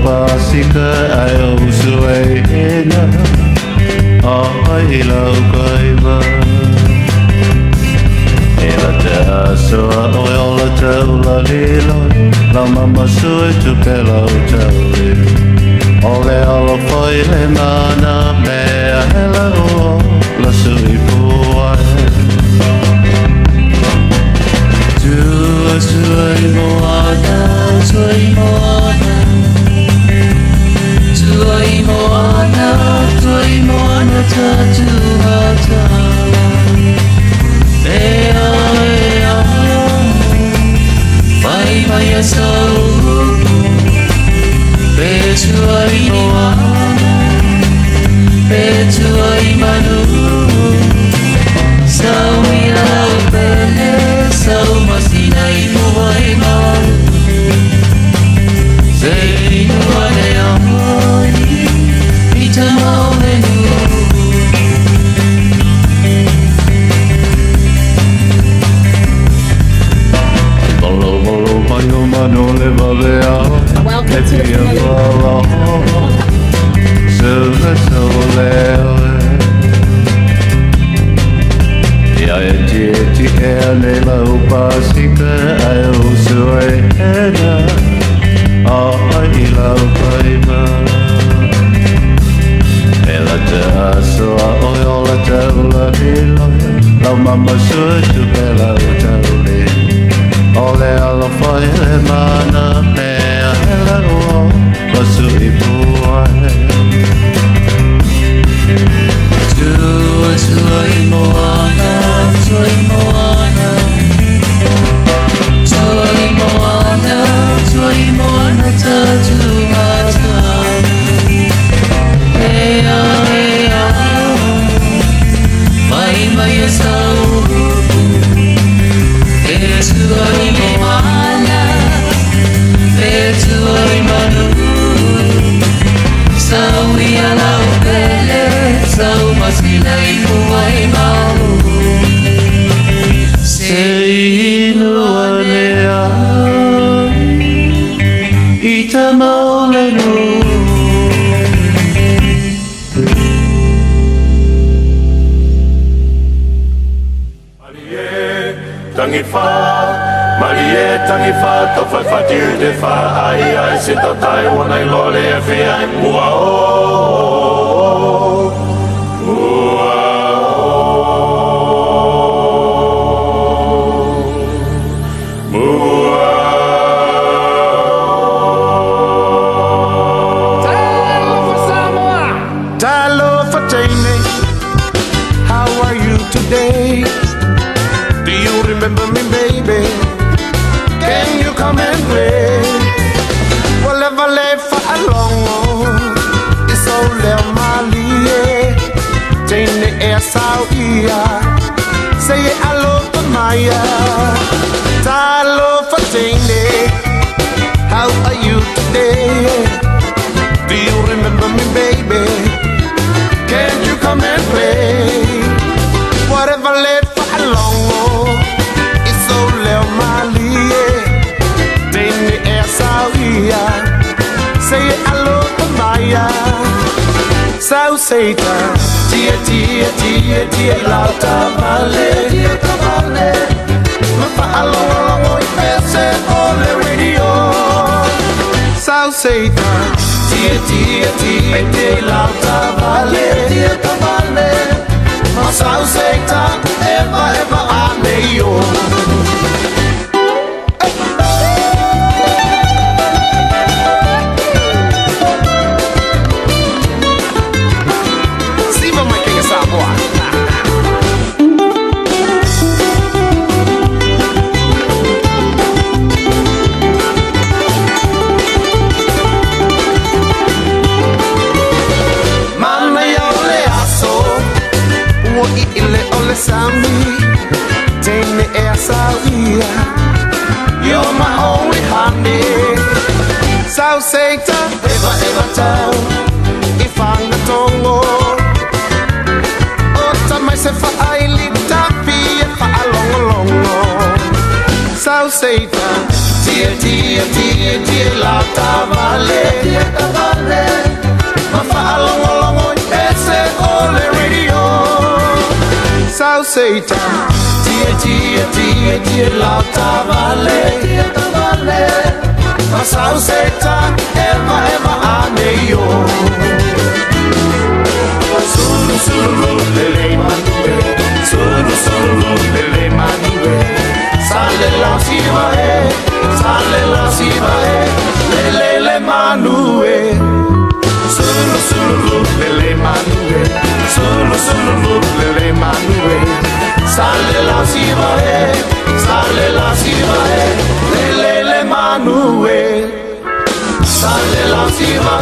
pasika ai o suena ai lau kaiva ela te aso o ola taula lilo la mama sui tu pela o taule ole ala foi le mana mea hela o la sui puai Tuai moana, tuai moana Tuai moana, tuai moana tatu hata Ea, ea Vai, vai a sau Pe tuai moana Pe tuai manu Sau ia pele, sau masina i muai malu Sei nuane amoi, i te maumenu Bolo, bolo, mai o mano le vale ao Welcome to another Silver soleo Ti e ne lau pasika ai o suena ai lau kaiva Ela te aso a ola taula lilo lau mama sui tu pela o taule Ole ala fai le mana mea hela o la sui puai Tuai moana, tuai moana Tuai moana, tuai moana tatu hata Ea, ea Mai mai a sau E tuai moana E tuai manu Sau ia lau pele Sau masina i muai mau Sei nuane ai I te maulenu Tangi wha, mari e tangi wha, tau whai whatiu te wha, ai ai se tau tai wanai lore e whea e mua o. Today, do you remember me, baby? Can you come and play? Well, I've left for a long, it's all there, Mali. Take the air, Saoia. Say hello to Maya. Hello for Jane. How are you today? Do you remember me, baby? Can you come and play? Whatever led for a long it's so little Mali. Take the air, Saoia. Say hello to Maya. Sao Satan, tia tia tia tia lauta vale, tia vale. Ma fa along oi pese on the radio. Sao Satan, tia tia tia tia lauta vale, tia vale. Ma sao Satan, ever ever ane yo. Samoa. Mana ya ole aso, wo ile ole sami, tene e asawia. You're my only honey. South Satan, ever ever town, if I'm the tongo. Se fa ai li tapi e fa long Sao Satan tia tia tia tia la tavale Satan. Tia la tavale. Masau Satan eva aneyo. Sulu lele manue. Sulu lele manue. Sale la siva lele manue. Sulu lele manue. Sulu lele manue. Sale la siva lele manue. Sale la siva